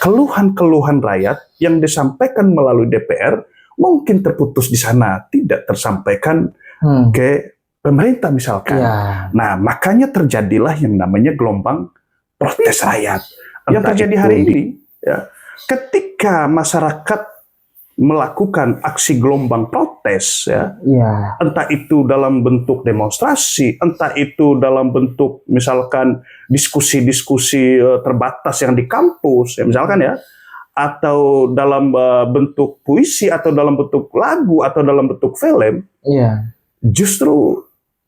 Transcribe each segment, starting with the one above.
keluhan-keluhan rakyat yang disampaikan melalui DPR mungkin terputus di sana, tidak tersampaikan ke pemerintah misalkan. Nah, makanya terjadilah yang namanya gelombang protes rakyat. Yang terjadi hari ini, ya, ketika masyarakat melakukan aksi gelombang protes, ya, entah itu dalam bentuk demonstrasi, entah itu dalam bentuk misalkan diskusi-diskusi terbatas yang di kampus, ya, misalkan ya, atau dalam bentuk puisi, atau dalam bentuk lagu, atau dalam bentuk film, justru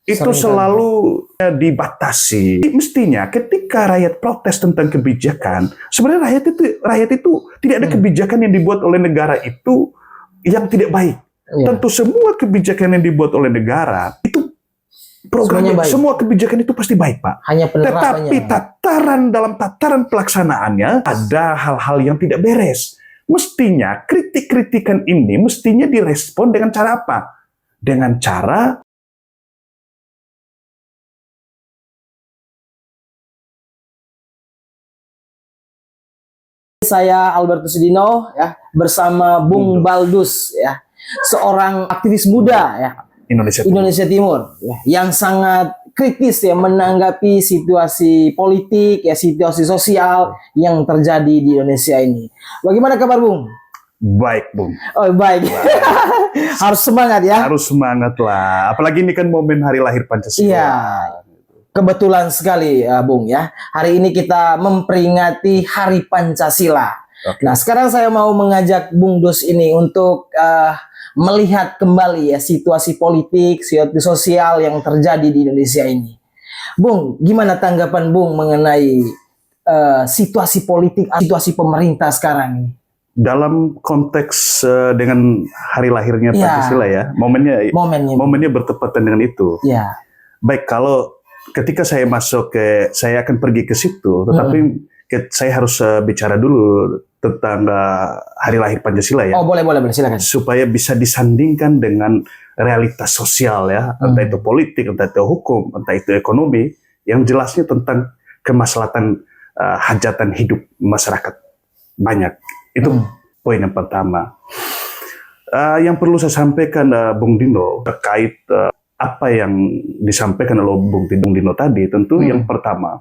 itu selalu dibatasi. Mestinya ketika rakyat protes tentang kebijakan, sebenarnya rakyat itu tidak ada kebijakan yang dibuat oleh negara itu yang tidak baik. Tentu semua kebijakan yang dibuat oleh negara itu programnya, semua kebijakan itu pasti baik, Pak. Hanya tetapi dalam tataran pelaksanaannya ada hal-hal yang tidak beres. Mestinya kritik-kritikan ini mestinya direspon dengan cara apa? Dengan cara saya Albertus Sudino ya, bersama Bung Baldus ya, seorang aktivis muda ya, Indonesia Timur ya, yang sangat kritis ya menanggapi situasi politik ya, situasi sosial yang terjadi di Indonesia ini. Bagaimana kabar Bung? Baik, Bung. Oh, baik. Harus semangat ya. Harus semangat lah. Apalagi ini kan momen hari lahir Pancasila. Iya. Kebetulan sekali, Bung ya. Hari ini kita memperingati Hari Pancasila. Nah, sekarang saya mau mengajak Bung Dus ini untuk melihat kembali ya situasi politik, situasi sosial yang terjadi di Indonesia ini. Bung, gimana tanggapan Bung mengenai situasi politik, situasi pemerintah sekarang ini? Dalam konteks dengan hari lahirnya Pancasila ya, momennya bertepatan dengan itu. Baik, kalau ketika saya masuk saya akan pergi ke situ, tetapi saya harus bicara dulu tentang hari lahir Pancasila ya. Oh, boleh, silakan. Supaya bisa disandingkan dengan realitas sosial ya, entah itu politik, entah itu hukum, entah itu ekonomi, yang jelasnya tentang kemaslahatan hajatan hidup masyarakat banyak. Itu poin yang pertama. Yang perlu saya sampaikan, Bung Dino, terkait apa yang disampaikan oleh Bung Dino tadi, tentu yang pertama,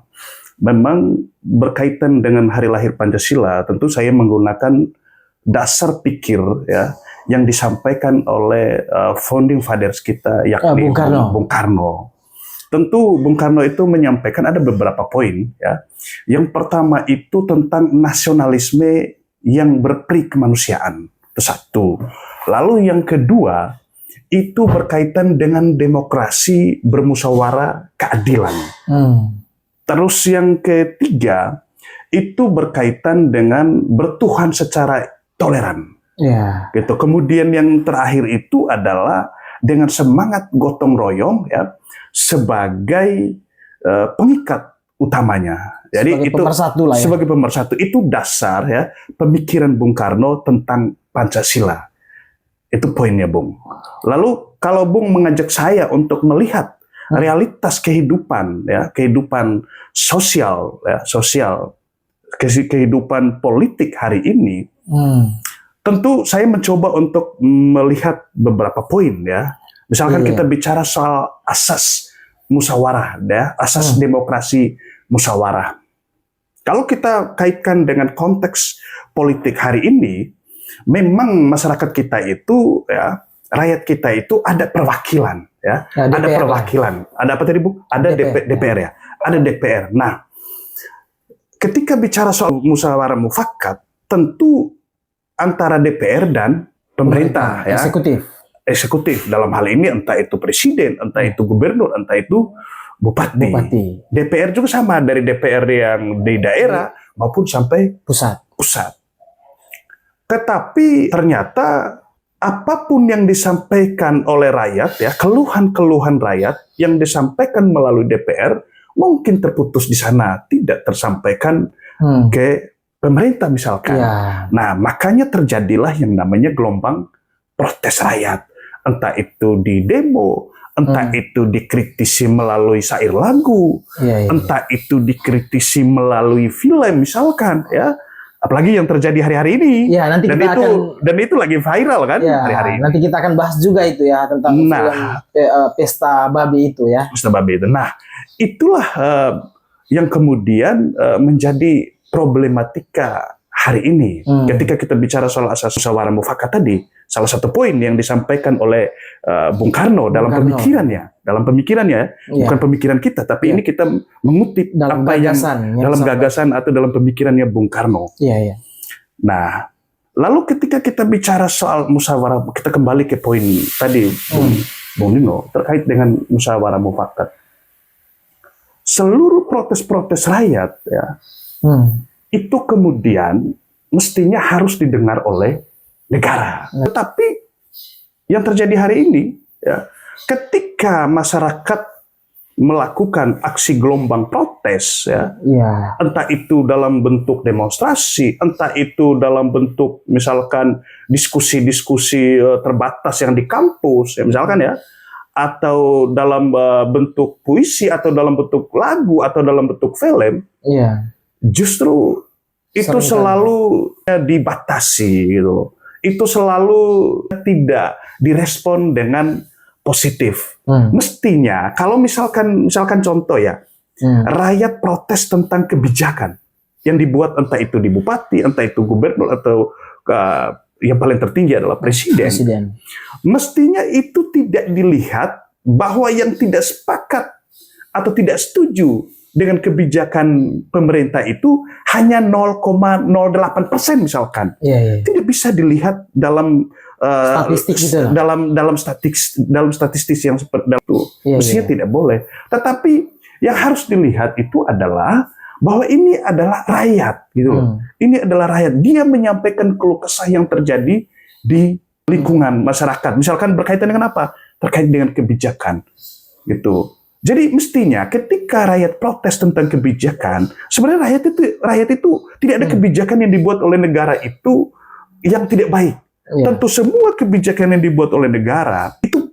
memang berkaitan dengan hari lahir Pancasila, tentu saya menggunakan dasar pikir ya yang disampaikan oleh founding fathers kita, yakni Bung Karno. Tentu Bung Karno itu menyampaikan ada beberapa poin ya. Yang pertama itu tentang nasionalisme yang berperi kemanusiaan, itu satu. Lalu yang kedua itu berkaitan dengan demokrasi bermusyawarah keadilan. Terus yang ketiga itu berkaitan dengan bertuhan secara toleran. Gitu. Kemudian yang terakhir itu adalah dengan semangat gotong royong ya sebagai pengikat utamanya. Jadi sebagai pemersatu itu dasar ya pemikiran Bung Karno tentang Pancasila. Itu poinnya, Bung. Lalu kalau Bung mengajak saya untuk melihat realitas kehidupan ya, kehidupan sosial ya, kehidupan politik hari ini, tentu saya mencoba untuk melihat beberapa poin ya. Misalkan kita bicara soal asas musyawarah ya, asas demokrasi musyawarah. Kalau kita kaitkan dengan konteks politik hari ini, memang masyarakat kita itu ya, rakyat kita itu ada perwakilan ya, ada perwakilan. Ada apa tadi, Bu? Ada DPR ya, ada DPR. Nah, ketika bicara soal musyawarah mufakat, tentu antara DPR dan pemerintah ya, eksekutif dalam hal ini entah itu presiden, entah itu gubernur, entah itu bupati. DPR juga sama, dari DPR yang di daerah maupun sampai pusat. Tetapi ternyata apapun yang disampaikan oleh rakyat ya, keluhan-keluhan rakyat yang disampaikan melalui DPR mungkin terputus di sana, tidak tersampaikan ke pemerintah misalkan. Nah, makanya terjadilah yang namanya gelombang protes rakyat. Entah itu di demo, entah itu dikritisi melalui syair lagu, entah itu dikritisi melalui film misalkan ya, Apalagi yang terjadi hari-hari ini. Ya, nanti dan kita itu akan dan itu lagi viral kan ya, hari-hari ini. nanti kita akan bahas juga itu ya tentang film Pesta Babi itu ya. Pesta Babi itu. Nah, itulah yang kemudian menjadi problematika hari ini. Ketika kita bicara soal asas musyawarah mufakat tadi, salah satu poin yang disampaikan oleh Bung Karno dalam pemikirannya, bukan pemikiran kita, tapi ini kita mengutip dalam apa gagasan, dalam gagasan atau dalam pemikirannya Bung Karno. Iya. Nah, lalu ketika kita bicara soal musyawarah, kita kembali ke poin tadi Bung Nino terkait dengan musyawarah mufakat. Seluruh protes-protes rakyat ya, itu kemudian mestinya harus didengar oleh negara. Tetapi yang terjadi hari ini, ya, ketika masyarakat melakukan aksi gelombang protes, ya, entah itu dalam bentuk demonstrasi, entah itu dalam bentuk misalkan diskusi-diskusi terbatas yang di kampus, ya, misalkan ya, atau dalam bentuk puisi, atau dalam bentuk lagu, atau dalam bentuk film, justru itu selalu dibatasi gitu. Itu selalu tidak direspon dengan positif. Mestinya kalau misalkan contoh ya, rakyat protes tentang kebijakan yang dibuat entah itu di bupati, entah itu gubernur, atau yang paling tertinggi adalah presiden. Mestinya itu tidak dilihat bahwa yang tidak sepakat atau tidak setuju dengan kebijakan pemerintah itu hanya 0,08% misalkan. Tidak bisa dilihat dalam statistik gitu lah. dalam statistik yang seperti itu. Mestinya tidak boleh. Tetapi yang harus dilihat itu adalah bahwa ini adalah rakyat gitu. Ini adalah rakyat. Dia menyampaikan keluh kesah yang terjadi di lingkungan masyarakat. Misalkan berkaitan dengan apa? Terkait dengan kebijakan gitu. Jadi mestinya ketika rakyat protes tentang kebijakan, sebenarnya rakyat itu tidak ada kebijakan yang dibuat oleh negara itu yang tidak baik. Tentu semua kebijakan yang dibuat oleh negara itu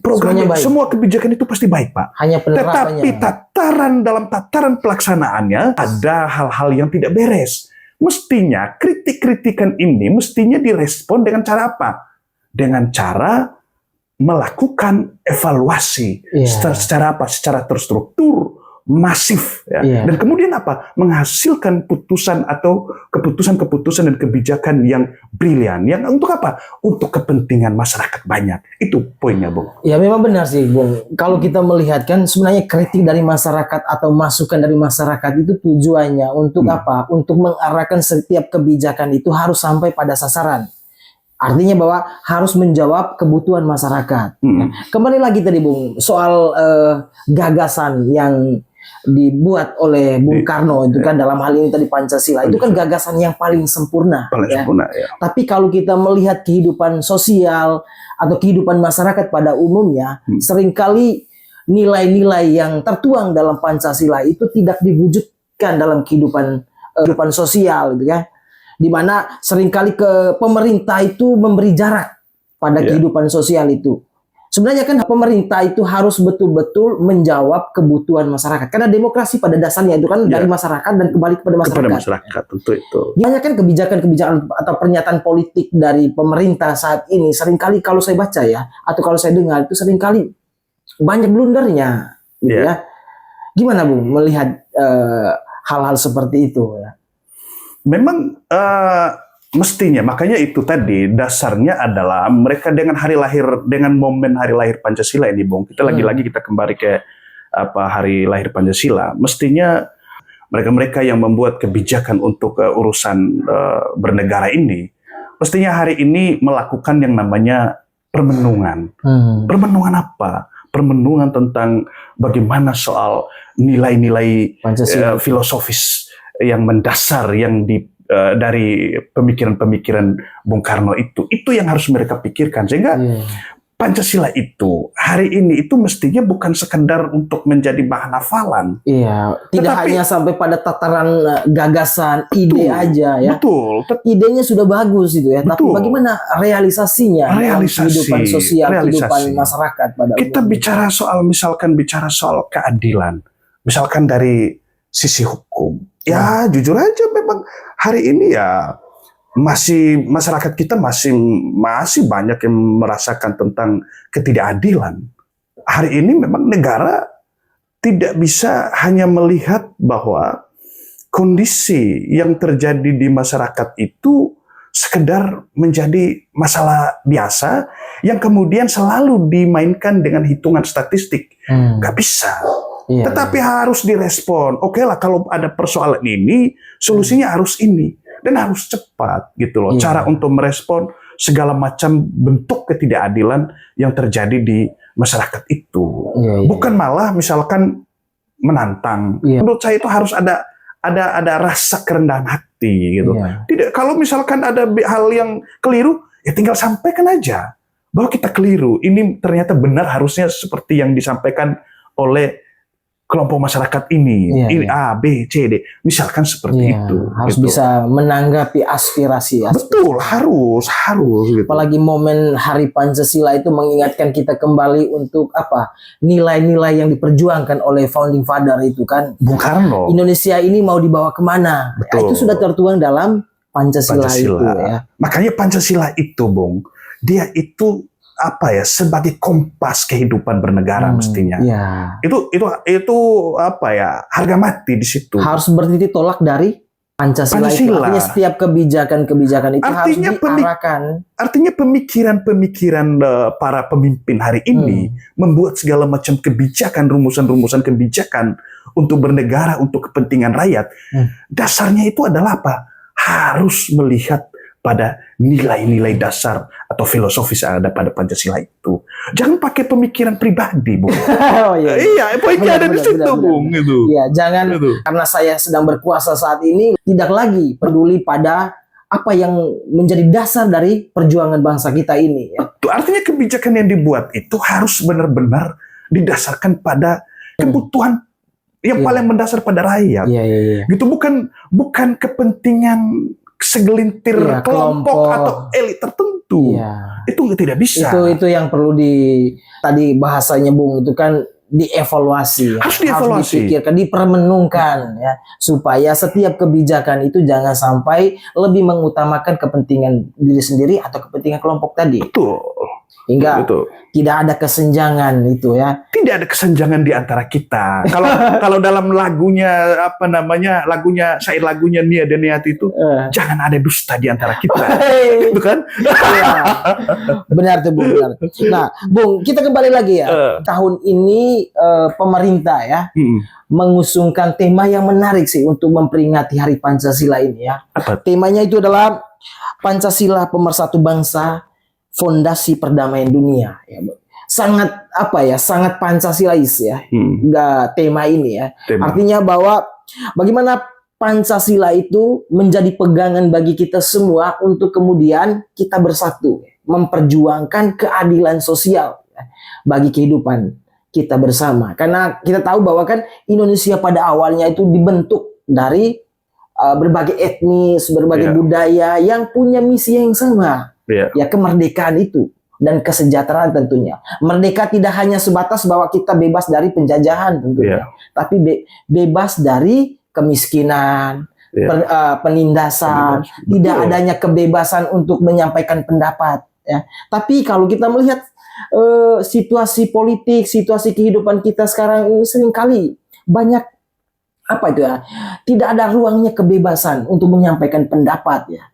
programnya, semua kebijakan itu pasti baik, Pak. Hanya penerapannya. Tetapi dalam tataran pelaksanaannya ada hal-hal yang tidak beres. Mestinya kritik-kritikan ini mestinya direspon dengan cara apa? Dengan cara melakukan evaluasi secara apa? Secara terstruktur, masif, ya. Dan kemudian apa? Menghasilkan putusan atau keputusan-keputusan dan kebijakan yang brilian. Yang untuk apa? Untuk kepentingan masyarakat banyak. Itu poinnya, Bung. Ya memang benar sih, Bung. Kalau kita melihat kan sebenarnya kritik dari masyarakat atau masukan dari masyarakat itu tujuannya untuk apa? Untuk mengarahkan setiap kebijakan itu harus sampai pada sasaran. Artinya bahwa harus menjawab kebutuhan masyarakat. Kembali lagi tadi, Bung, soal gagasan yang dibuat oleh Bung Karno itu kan dalam hal ini tadi Pancasila itu kan gagasan yang paling sempurna. Tapi kalau kita melihat kehidupan sosial atau kehidupan masyarakat pada umumnya, seringkali nilai-nilai yang tertuang dalam Pancasila itu tidak diwujudkan dalam kehidupan sosial, gitu ya. Di mana seringkali ke pemerintah itu memberi jarak pada kehidupan sosial itu. Sebenarnya kan pemerintah itu harus betul-betul menjawab kebutuhan masyarakat. Karena demokrasi pada dasarnya itu kan dari masyarakat dan kembali kepada masyarakat. Kepada masyarakat, tentu itu. Banyak kan kebijakan-kebijakan atau pernyataan politik dari pemerintah saat ini seringkali kalau saya baca ya, atau kalau saya dengar itu seringkali banyak blundernya. Gitu ya. Gimana, Bung, melihat hal-hal seperti itu ya? Memang mestinya, makanya itu tadi dasarnya adalah mereka dengan momen hari lahir Pancasila ini, Bung. Kita lagi-lagi kita kembali ke hari lahir Pancasila. Mestinya mereka-mereka yang membuat kebijakan untuk urusan bernegara ini, mestinya hari ini melakukan yang namanya permenungan. Permenungan apa? Permenungan tentang bagaimana soal nilai-nilai filosofis yang mendasar yang dari pemikiran-pemikiran Bung Karno itu yang harus mereka pikirkan, sehingga Pancasila itu hari ini itu mestinya bukan sekedar untuk menjadi bahan hafalan. Tidak hanya sampai pada tataran gagasan, ide aja ya. Idenya sudah bagus itu ya, tapi bagaimana realisasinya dalam kehidupan sosial, kehidupan masyarakat pada kita umumnya. Bicara soal keadilan, misalkan dari sisi hukum. Ya jujur aja memang hari ini ya masih masyarakat kita masih banyak yang merasakan tentang ketidakadilan. Hari ini memang negara tidak bisa hanya melihat bahwa kondisi yang terjadi di masyarakat itu sekedar menjadi masalah biasa yang kemudian selalu dimainkan dengan hitungan statistik. Nggak bisa. Iya, Tetapi harus direspon. Oke lah, kalau ada persoalan ini, solusinya harus ini. Dan harus cepat gitu loh. Iya. Cara untuk merespon segala macam bentuk ketidakadilan yang terjadi di masyarakat itu. Iya. Bukan malah misalkan menantang. Iya. Menurut saya itu harus ada rasa kerendahan hati gitu. Iya. Tidak, kalau misalkan ada hal yang keliru, ya tinggal sampaikan aja bahwa kita keliru. Ini ternyata benar, harusnya seperti yang disampaikan oleh kelompok masyarakat ini. Iya, Ini iya. A, B, C, D. Misalkan seperti Iya, itu. harus gitu. bisa menanggapi aspirasi. Betul, harus gitu. Apalagi momen Hari Pancasila itu mengingatkan kita kembali untuk apa? Nilai-nilai yang diperjuangkan oleh founding father itu kan. Bung Karno. Indonesia ini mau dibawa kemana? Ya, Betul. itu sudah tertuang dalam Pancasila itu ya. Makanya Pancasila itu, Bung, dia itu apa ya, sebagai kompas kehidupan bernegara mestinya. Iya. Itu apa ya, harga mati di situ. Harus berdiri tolak dari Pancasila. Itu. Artinya setiap kebijakan-kebijakan itu Artinya harus diarahkan. Artinya pemikiran-pemikiran para pemimpin hari ini membuat segala macam kebijakan, rumusan-rumusan kebijakan untuk bernegara, untuk kepentingan rakyat. Dasarnya itu adalah apa? Harus melihat pada nilai-nilai dasar atau filosofis yang ada pada Pancasila itu. Jangan pakai pemikiran pribadi, Bung. Oh, iya. Iya, poinnya ada di situ, Bung. Gitu. Iya, jangan Gitu. karena saya sedang berkuasa saat ini tidak lagi peduli pada apa yang menjadi dasar dari perjuangan bangsa kita ini. Ya. Itu artinya kebijakan yang dibuat itu harus benar-benar didasarkan pada kebutuhan yang paling mendasar pada rakyat. Iya. Gitu, bukan kepentingan segelintir kelompok atau elit tertentu. Iya. Itu tidak bisa. Itu yang perlu tadi bahasanya Bung itu kan dievaluasi, Harus dievaluasi. dipikirkan, dipermenungkan ya, supaya setiap kebijakan itu jangan sampai lebih mengutamakan kepentingan diri sendiri atau kepentingan kelompok tadi. Betul. Hingga Betul. tidak ada kesenjangan itu ya. Tidak ada kesenjangan di antara kita. Kalau dalam lagunya syair lagunya Nia dan Niati itu, jangan ada dusta di antara kita. Itu kan? Ya. Benar tuh Bung, benar. Nah, Bung, kita kembali lagi ya. Tahun ini pemerintah ya mengusungkan tema yang menarik sih untuk memperingati Hari Pancasila ini ya. Apa? Temanya itu adalah Pancasila Pemersatu Bangsa, Fondasi Perdamaian Dunia. Ya, sangat sangat Pancasilais ya. Enggak tema ini ya. Artinya bahwa bagaimana Pancasila itu menjadi pegangan bagi kita semua untuk kemudian kita bersatu, memperjuangkan keadilan sosial ya, bagi kehidupan kita bersama. Karena kita tahu bahwa kan Indonesia pada awalnya itu dibentuk dari berbagai etnis, berbagai budaya yang punya misi yang sama. Ya, kemerdekaan itu dan kesejahteraan tentunya. Merdeka tidak hanya sebatas bahwa kita bebas dari penjajahan tentunya, tapi bebas dari kemiskinan, penindasan, tidak adanya kebebasan untuk menyampaikan pendapat. Ya. Tapi kalau kita melihat situasi politik, situasi kehidupan kita sekarang ini seringkali banyak tidak ada ruangnya kebebasan untuk menyampaikan pendapat ya.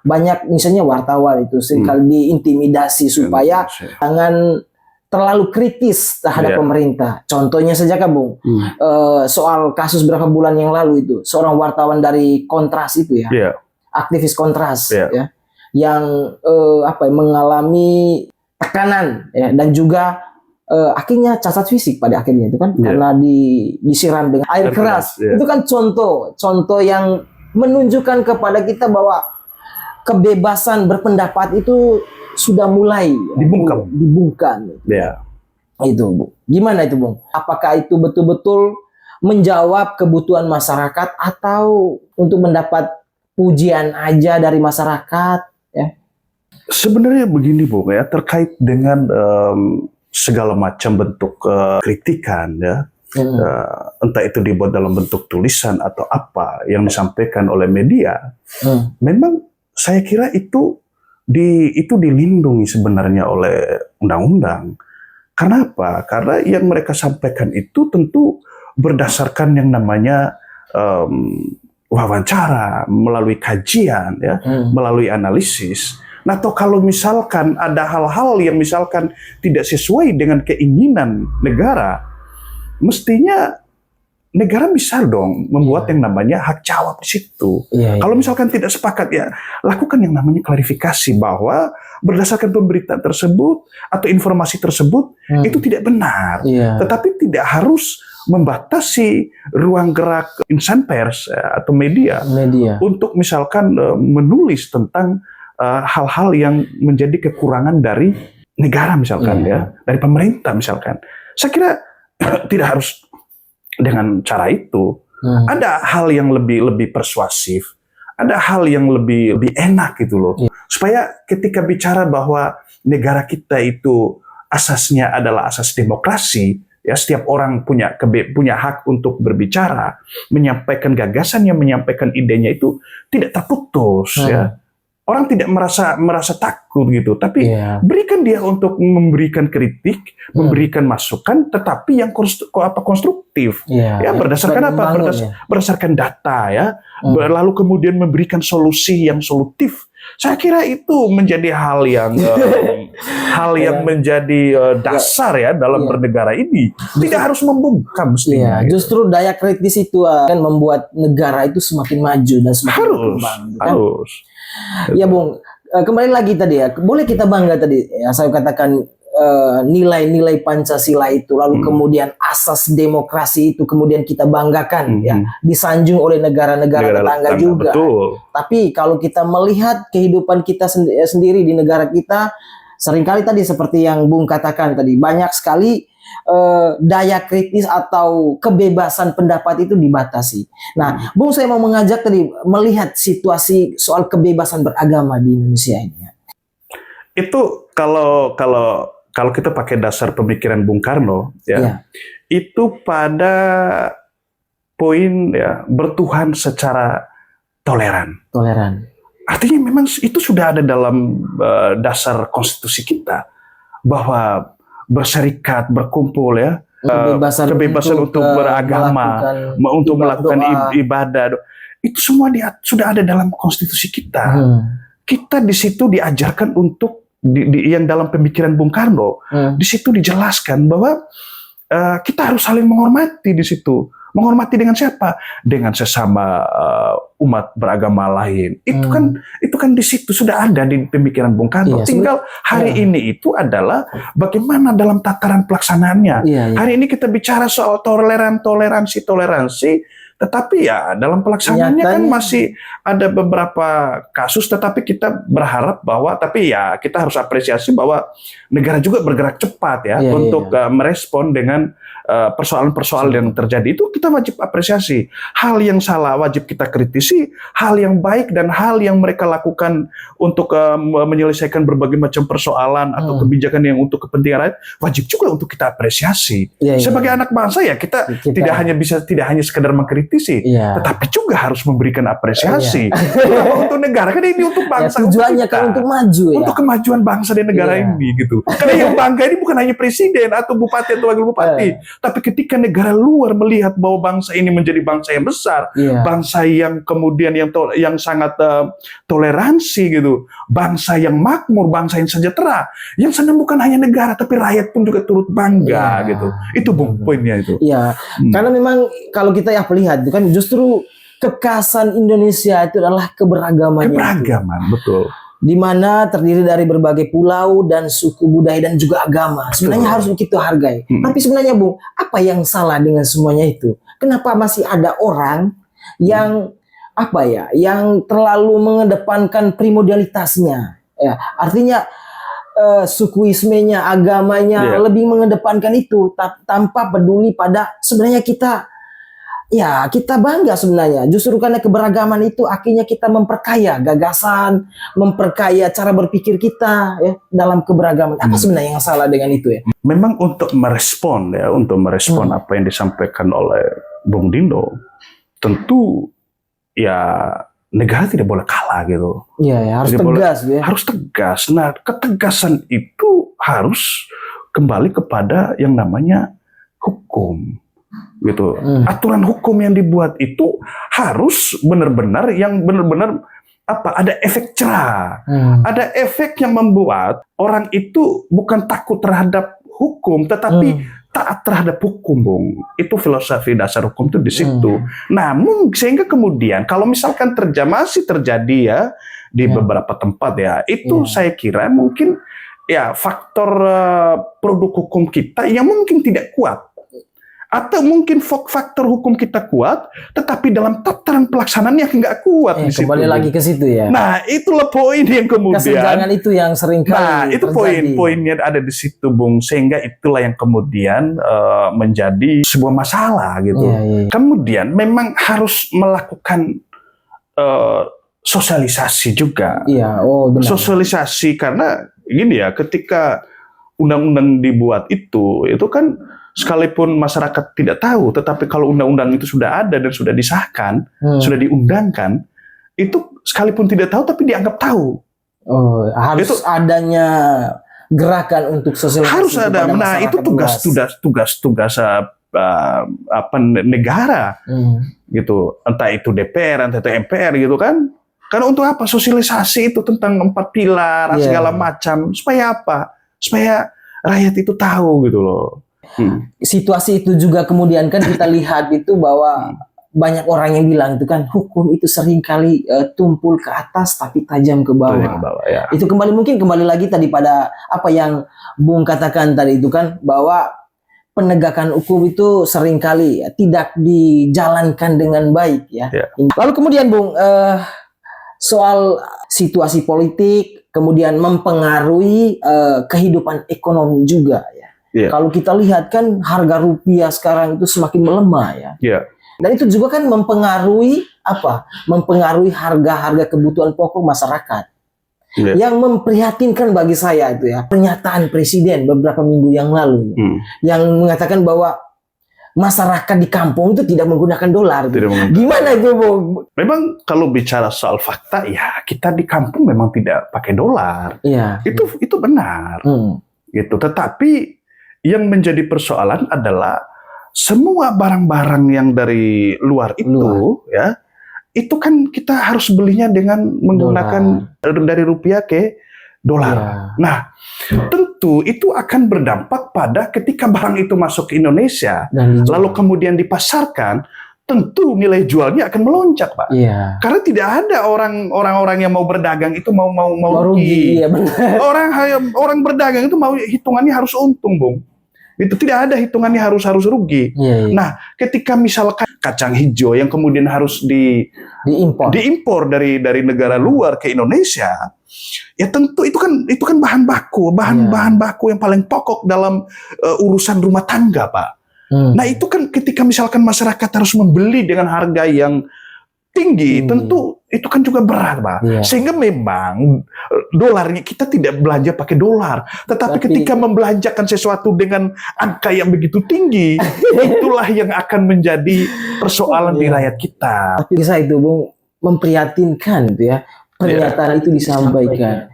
Banyak misalnya wartawan itu seringkali diintimidasi supaya jangan terlalu kritis terhadap pemerintah. Contohnya saja kan Bung, soal kasus berapa bulan yang lalu itu seorang wartawan dari Kontras itu ya, aktivis Kontras ya, yang mengalami tekanan ya, dan juga akhirnya cacat fisik pada akhirnya itu kan karena disiram dengan air keras. Itu kan contoh yang menunjukkan kepada kita bahwa kebebasan berpendapat itu sudah mulai dibungkam. Itu Bu. Gimana itu Bung? Apakah itu betul-betul menjawab kebutuhan masyarakat atau untuk mendapat pujian aja dari masyarakat ya? Sebenarnya begini Bung ya, terkait dengan segala macam bentuk kritikan ya. entah itu dibuat dalam bentuk tulisan atau apa yang disampaikan oleh media, memang saya kira itu dilindungi sebenarnya oleh undang-undang. Karena apa? Karena yang mereka sampaikan itu tentu berdasarkan yang namanya wawancara, melalui kajian, ya, melalui analisis. Nah, toh kalau misalkan ada hal-hal yang misalkan tidak sesuai dengan keinginan negara, mestinya negara bisa dong membuat yang namanya hak jawab di situ. Kalau misalkan tidak sepakat, ya lakukan yang namanya klarifikasi bahwa berdasarkan pemberitaan tersebut atau informasi tersebut itu tidak benar. Tetapi tidak harus membatasi ruang gerak insan pers atau media untuk misalkan menulis tentang hal-hal yang menjadi kekurangan dari negara misalkan, ya, dari pemerintah misalkan. Saya kira tidak harus dengan cara itu. Ada hal yang lebih persuasif, ada hal yang lebih enak gitu loh. Supaya ketika bicara bahwa negara kita itu asasnya adalah asas demokrasi, ya, setiap orang punya hak untuk berbicara, menyampaikan gagasannya, menyampaikan idenya itu tidak terputus, ya. Orang tidak merasa takut gitu, tapi berikan dia untuk memberikan kritik, memberikan masukan, tetapi yang konstruktif, ya, berdasarkan apa? Berdasarkan data, ya, lalu kemudian memberikan solusi yang solutif. Saya kira itu menjadi hal yang menjadi dasar, ya, dalam bernegara ini. Tidak harus membungkam mestinya. Gitu. Justru daya kritis itu akan membuat negara itu semakin maju dan semakin berkembang. Harus. Ya, Bung, kembali lagi tadi, ya, boleh kita bangga tadi, ya, saya katakan nilai-nilai Pancasila itu, lalu kemudian asas demokrasi itu kemudian kita banggakan, ya, disanjung oleh negara-negara tetangga juga. Betul. Tapi kalau kita melihat kehidupan kita sendiri di negara kita, seringkali tadi seperti yang Bung katakan tadi, banyak sekali daya kritis atau kebebasan pendapat itu dibatasi. Nah, Bung, saya mau mengajak tadi melihat situasi soal kebebasan beragama di Indonesia ini. Itu kalau kita pakai dasar pemikiran Bung Karno, ya, itu pada poin, ya, bertuhan secara toleran. Artinya memang itu sudah ada dalam dasar konstitusi kita bahwa berserikat, berkumpul, ya, kebebasan untuk beragama, untuk melakukan ibadah, itu semua sudah ada dalam konstitusi kita. Kita di situ diajarkan untuk yang dalam pemikiran Bung Karno, di situ dijelaskan bahwa kita harus saling menghormati di situ. Menghormati dengan siapa? Dengan sesama umat beragama lain. Itu kan di situ sudah ada di pemikiran Bung Karno. Tinggal hari ini itu adalah bagaimana dalam tataran pelaksanaannya. Hari ini kita bicara soal toleransi, tetapi ya dalam pelaksanaannya kan masih ada beberapa kasus, tetapi kita berharap bahwa, tapi ya kita harus apresiasi bahwa negara juga bergerak cepat, ya, untuk merespon dengan persoalan-persoalan yang terjadi. Itu kita wajib apresiasi. Hal yang salah wajib kita kritisi, hal yang baik dan hal yang mereka lakukan untuk menyelesaikan berbagai macam persoalan atau kebijakan yang untuk kepentingan rakyat, wajib juga untuk kita apresiasi. Sebagai anak bangsa, ya kita tidak hanya sekedar mengkritisi, tetapi juga harus memberikan apresiasi. Untuk negara kan ini untuk bangsa, tujuannya kan untuk maju, ya, untuk kemajuan bangsa dan negara ini gitu. Karena yang bangga ini bukan hanya presiden atau bupati atau wakil bupati, tapi ketika negara luar melihat bahwa bangsa ini menjadi bangsa yang besar, bangsa yang kemudian yang sangat toleransi gitu, bangsa yang makmur, bangsa yang sejahtera, yang senang bukan hanya negara tapi rakyat pun juga turut bangga gitu. Itu poinnya itu. Karena memang kalau kita lihat kan justru kekhasan Indonesia itu adalah keberagaman, betul. Di mana terdiri dari berbagai pulau dan suku budaya dan juga agama. Sebenarnya harus kita hargai. Tapi sebenarnya, Bung, apa yang salah dengan semuanya itu? Kenapa masih ada orang yang yang terlalu mengedepankan primordialitasnya? Ya, artinya sukuismenya, agamanya lebih mengedepankan itu tanpa peduli pada sebenarnya kita ya kita bangga sebenarnya. Justru karena keberagaman itu akhirnya kita memperkaya gagasan, memperkaya cara berpikir kita ya dalam keberagaman. Apa sebenarnya yang salah dengan itu ya? Memang untuk merespon apa yang disampaikan oleh Bung Dindo, tentu ya negara tidak boleh kalah gitu. Iya, ya, harus Tidak tegas ya. harus tegas. Nah, ketegasan itu harus kembali kepada yang namanya hukum. Gitu. Aturan hukum yang dibuat itu harus benar-benar ada efek cerah. Ada efek yang membuat orang itu bukan takut terhadap hukum, tetapi taat terhadap hukum, Bung. Itu filosofi dasar hukum itu di situ. Namun sehingga kemudian kalau misalkan masih terjadi ya di beberapa tempat ya, itu saya kira mungkin ya faktor produk hukum kita yang mungkin tidak kuat. Atau mungkin faktor hukum kita kuat, tetapi dalam tataran pelaksanaannya nggak kuat di situ. Kembali lagi ke situ ya. Nah, itulah poin yang kemudian. Kesenjangan itu yang sering kali Nah, itu poin-poinnya ada di situ, Bung. Sehingga itulah yang kemudian menjadi sebuah masalah gitu. Kemudian memang harus melakukan sosialisasi juga. Iya, benar. Sosialisasi karena gini ya, ketika undang-undang dibuat itu kan sekalipun masyarakat tidak tahu, tetapi kalau undang-undang itu sudah ada dan sudah disahkan, sudah diundangkan, itu sekalipun tidak tahu tapi dianggap tahu. Harus itu, adanya gerakan untuk sosialisasi. Harus ada. Nah, itu tugas negara, gitu. Entah itu DPR, entah itu MPR, gitu kan? Karena untuk apa? Sosialisasi itu tentang 4 pilar, segala macam. Supaya apa? Supaya rakyat itu tahu, gitu loh. Situasi itu juga kemudian kan kita lihat itu bahwa banyak orang yang bilang itu kan hukum itu seringkali tumpul ke atas tapi tajam ke bawah. Ya. Itu kembali lagi tadi pada apa yang Bung katakan tadi itu kan bahwa penegakan hukum itu seringkali tidak dijalankan dengan baik ya. Lalu kemudian Bung soal situasi politik kemudian mempengaruhi kehidupan ekonomi juga ya. Kalau kita lihat kan harga rupiah sekarang itu semakin melemah ya. Dan itu juga kan mempengaruhi apa? Mempengaruhi harga-harga kebutuhan pokok masyarakat. Yang memprihatinkan bagi saya itu ya pernyataan Presiden beberapa minggu yang lalu yang mengatakan bahwa masyarakat di kampung itu tidak menggunakan dolar. Gimana itu, Bung? Memang kalau bicara soal fakta ya kita di kampung memang tidak pakai dolar. Itu benar. Gitu. Tetapi yang menjadi persoalan adalah semua barang-barang yang dari luar itu ya itu kan kita harus belinya dengan menggunakan dari rupiah ke dolar. Nah, tentu itu akan berdampak pada ketika barang itu masuk ke Indonesia lalu kemudian dipasarkan, tentu nilai jualnya akan melonjak, Pak. Karena tidak ada orang-orang yang mau berdagang itu mau rugi. Orang berdagang itu mau hitungannya harus untung, Bung. Itu tidak ada hitungannya harus rugi. Nah, ketika misalkan kacang hijau yang kemudian harus diimpor dari negara luar ke Indonesia, ya tentu itu kan bahan baku yang paling pokok dalam urusan rumah tangga, Pak. Nah, itu kan ketika misalkan masyarakat harus membeli dengan harga yang tinggi, tentu itu kan juga berat, Pak. Sehingga memang dolarnya kita tidak belanja pakai dolar, tetapi ketika membelanjakan sesuatu dengan angka yang begitu tinggi, itulah yang akan menjadi persoalan di rakyat kita. Tapi saya itu, Bung, memprihatinkan itu ya. Pernyataan itu disampaikan.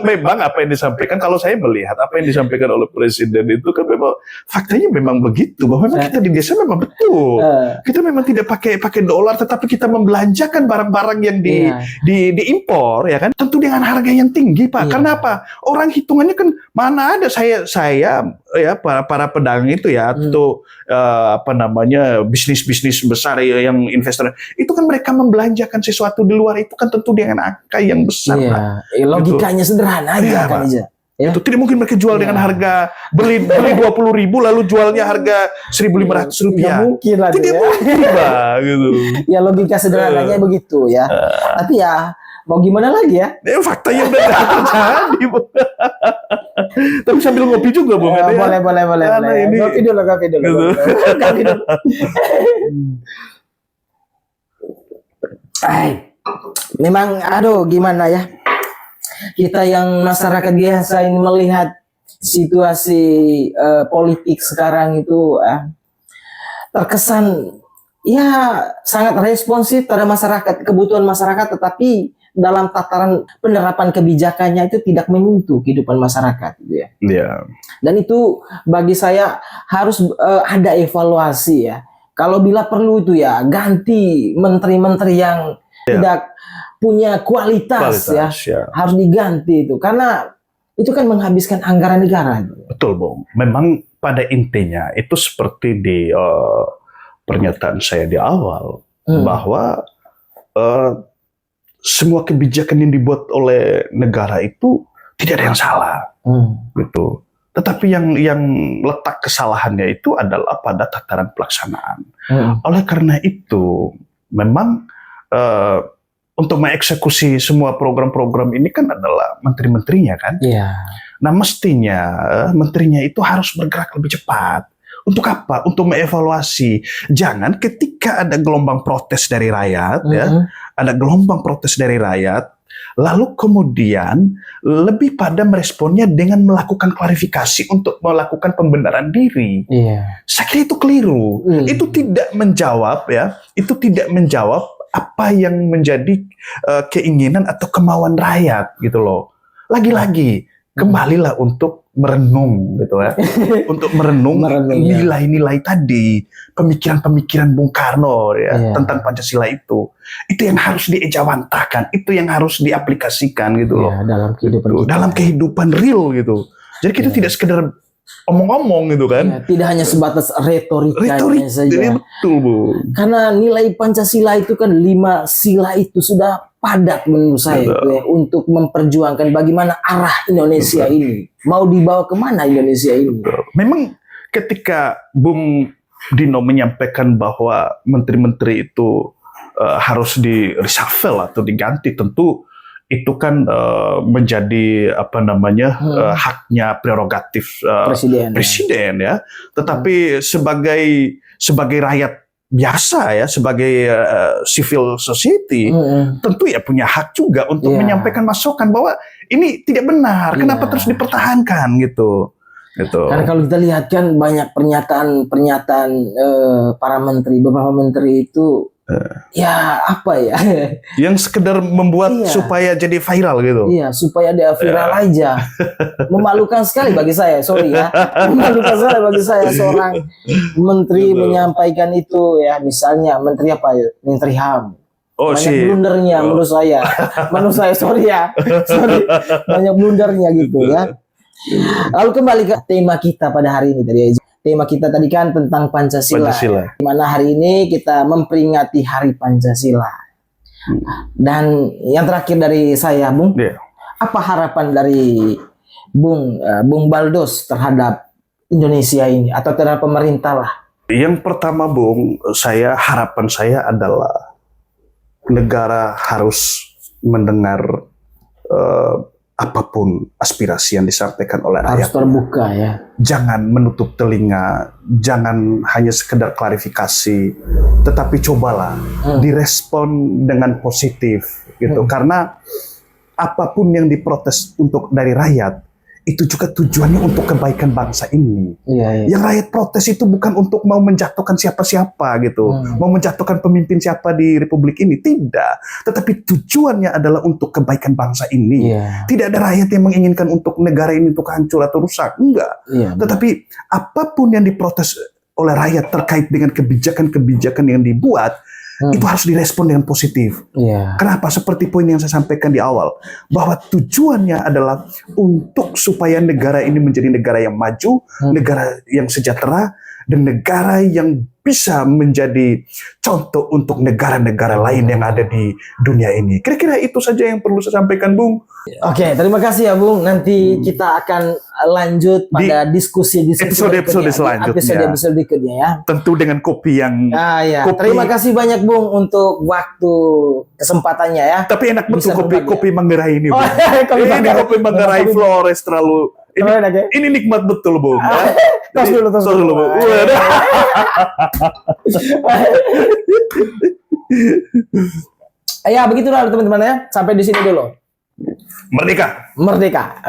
Memang apa yang disampaikan, kalau saya melihat apa yang disampaikan oleh Presiden itu kan memang faktanya memang begitu, bahwa memang kita di desa memang betul kita memang tidak pakai dolar, tetapi kita membelanjakan barang-barang yang diimpor ya kan, tentu dengan harga yang tinggi, Pak. Karena apa? Orang hitungannya kan mana ada saya ya para pedagang itu ya atau bisnis besar yang investor itu kan mereka membelanjakan sesuatu di luar itu kan tentu dengan angka yang besar. Logikanya sederhana aja kan aja. Itu tidak mungkin mereka jual dengan harga beli 20.000 lalu jualnya harga 1.500 rupiah. Mungkin lah. Tidak mungkin, Pak, gitu. Ya logika sederhananya begitu ya. Tapi ya Mau gimana lagi ya? Fakta yang udah terjadi, Bung. Tapi sambil ngopi juga, Bung. Ya, boleh. Karena ini Kopi dulu. Gitu. Kopi dulu. Memang, aduh, gimana ya? Kita yang masyarakat biasa ini melihat situasi politik sekarang itu terkesan ya sangat responsif pada masyarakat, kebutuhan masyarakat, tetapi dalam tataran penerapan kebijakannya itu tidak menyentuh kehidupan masyarakat, gitu ya. Iya. Dan itu bagi saya harus ada evaluasi ya. Kalau bila perlu itu ya ganti menteri-menteri yang tidak punya kualitas ya, harus diganti itu karena itu kan menghabiskan anggaran negara. Betul, Bung. Memang pada intinya itu seperti di pernyataan saya di awal bahwa semua kebijakan yang dibuat oleh negara itu tidak ada yang salah, gitu. Tetapi yang letak kesalahannya itu adalah pada tataran pelaksanaan. Oleh karena itu, memang untuk mengeksekusi semua program-program ini kan adalah menteri-menterinya kan. Iya. Nah mestinya menterinya itu harus bergerak lebih cepat. Untuk apa? Untuk mengevaluasi. Jangan ketika ada gelombang protes dari rakyat, ya, ada gelombang protes dari rakyat, lalu kemudian lebih pada meresponnya dengan melakukan klarifikasi untuk melakukan pembenaran diri. Iya. Saya kira itu keliru. Itu tidak menjawab, ya. Itu tidak menjawab apa yang menjadi keinginan atau kemauan rakyat, gitu loh. Lagi-lagi kembalilah untuk merenung, gitu ya, untuk merenung nilai-nilai tadi, pemikiran-pemikiran Bung Karno ya tentang Pancasila itu yang harus diejawantahkan, itu yang harus diaplikasikan, gitu loh, dalam kehidupan real, gitu. Jadi kita tidak sekedar omong-omong, gitu kan? Ya, tidak hanya sebatas retorika saja. Betul, Bu. Karena nilai Pancasila itu kan 5 sila itu sudah padat menurut saya itu ya, untuk memperjuangkan bagaimana arah Indonesia ini. Mau dibawa kemana Indonesia ini? Memang ketika Bung Dino menyampaikan bahwa menteri-menteri itu harus di reshuffle atau diganti, tentu itu kan menjadi haknya prerogatif presiden ya. Tetapi sebagai rakyat biasa ya, sebagai civil society, tentu ya punya hak juga untuk menyampaikan masukan bahwa ini tidak benar, kenapa terus dipertahankan, gitu. Karena kalau kita lihat kan banyak pernyataan para menteri, beberapa menteri itu ya apa ya, yang sekedar membuat supaya jadi viral, gitu. Iya, supaya dia viral aja. Memalukan sekali bagi saya, sorry ya. Memalukan sekali bagi saya seorang menteri menyampaikan itu ya, misalnya menteri apa ya? Menteri HAM. Banyak blundernya menurut saya. Menurut saya, sorry ya. Sorry. Banyak blundernya gitu ya. Lalu kembali ke tema kita pada hari ini tadi. Tema kita tadi kan tentang Pancasila. Di mana hari ini kita memperingati Hari Pancasila. Dan yang terakhir dari saya, Bung, apa harapan dari Bung Baldos terhadap Indonesia ini atau terhadap pemerintah lah? Yang pertama, Bung, harapan saya adalah negara harus mendengar apapun aspirasi yang disampaikan oleh rakyat. Harus terbuka ya. Jangan menutup telinga, jangan hanya sekedar klarifikasi, tetapi cobalah direspon dengan positif, gitu. Karena apapun yang diprotes dari rakyat itu juga tujuannya untuk kebaikan bangsa ini. Yang rakyat protes itu bukan untuk mau menjatuhkan siapa-siapa, gitu, mau menjatuhkan pemimpin siapa di republik ini, tidak. Tetapi tujuannya adalah untuk kebaikan bangsa ini. Tidak ada rakyat yang menginginkan untuk negara ini untuk hancur atau rusak, enggak. Tetapi apapun yang diprotes oleh rakyat terkait dengan kebijakan-kebijakan yang dibuat, itu harus direspon dengan positif. Kenapa? Seperti poin yang saya sampaikan di awal, bahwa tujuannya adalah untuk supaya negara ini menjadi negara yang maju, negara yang sejahtera, dan negara yang bisa menjadi contoh untuk negara-negara lain yang ada di dunia ini. Kira-kira itu saja yang perlu saya sampaikan, Bung. Oke, terima kasih ya Bung. Nanti kita akan lanjut pada diskusi-diskusi episode-episode selanjutnya. Episode berikutnya ya. Tentu dengan kopi yang Ya. kopi. Terima kasih banyak Bung untuk waktu kesempatannya ya. Tapi enak betul Bisa berbagi, kopi Manggarai ini, Bung. Kopi Ini Manggarai. kopi Manggarai Flores terlalu ini nikmat betul, Bung. Tos dulu. Bung. Ya, begitulah teman-teman ya. Sampai di sini dulu. Merdeka. Merdeka.